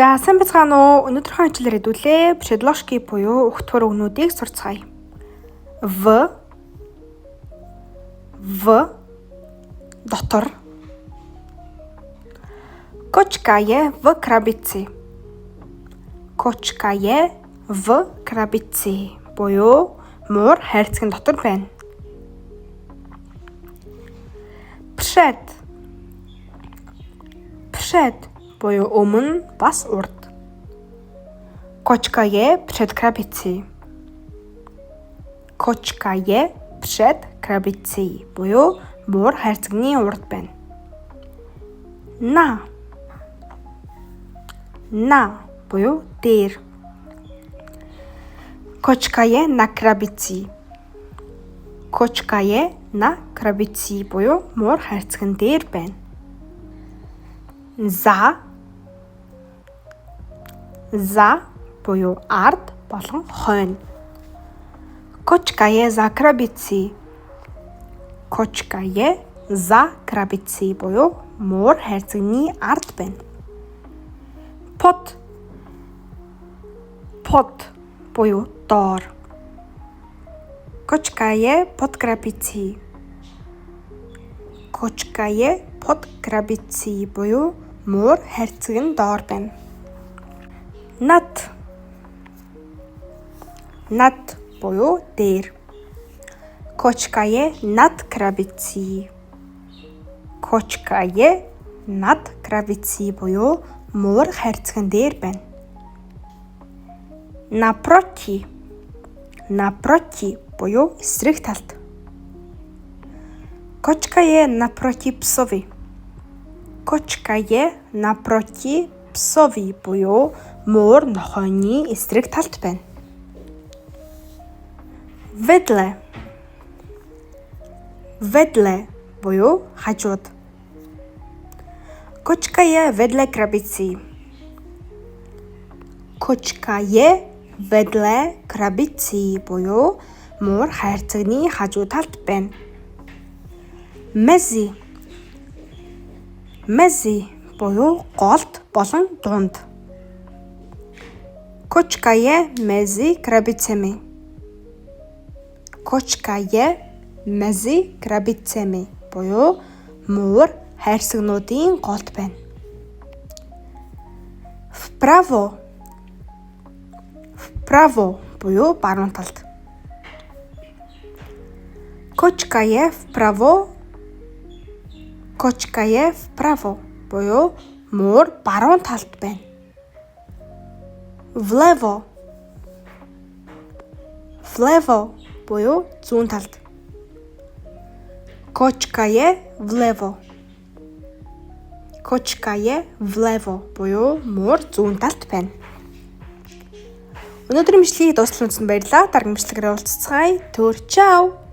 За сайн бацгаана уу? Өнөөдрийн хичээлээр хэдүүлээ предложки буюу өгтгөр өгнүүдийг сурцгаая. В дотор. Кочкае в крабицы. Кочкае в крабицы буюу муур хайрцагын дотор байна. Przed буюу өмнө бас урд. Кочкае przed крабицы. Кочкае przed крабицы буюу муур хайрцагны урд байна. На буюу дээр. Кочкае на крабицы. Кочкае на крабицы буюу муур хайрцагын дээр байна. За буюу ард болон хойно. Кочкае за крабицы. Кочкае за крабицы буюу муур хайрцагны ард байна. Под буюу доор. Кочкае под крабицы. Кочкае под крабицы буюу муур хайрцагын доор байна. Над буюу дээр. Кочкае над крабицы. Кочкае над крабицы буюу муур хайрцагын дээр байна. Напроти буюу эсрэг талд. Кочкае напроти псови. Кочкае напроти псови буюу муур нохойны эсрэг талд байна. Ведле буюу хажууд. Кочкае ведле крабицы. Кочкае ведле крабицы буюу муур хайрцагны хажуу талд байна. Mezzi буюу голд болон дунд. Кочкае mezzi крабицами. Кочкае mezzi крабицами буюу муур хайрцагнуудын голд байна. Вправо буюу баруун талд. Кочкае вправо буюу муур баруун талд байна. Влево буюу зүүн талд. Кочкае влево буюу муур зүүн талд байна. Өнөөдрийн мэдлэгийг дуустал үзсэн баярлалаа. Дараагийн мэдлэгээр уулзцгаая. Чао.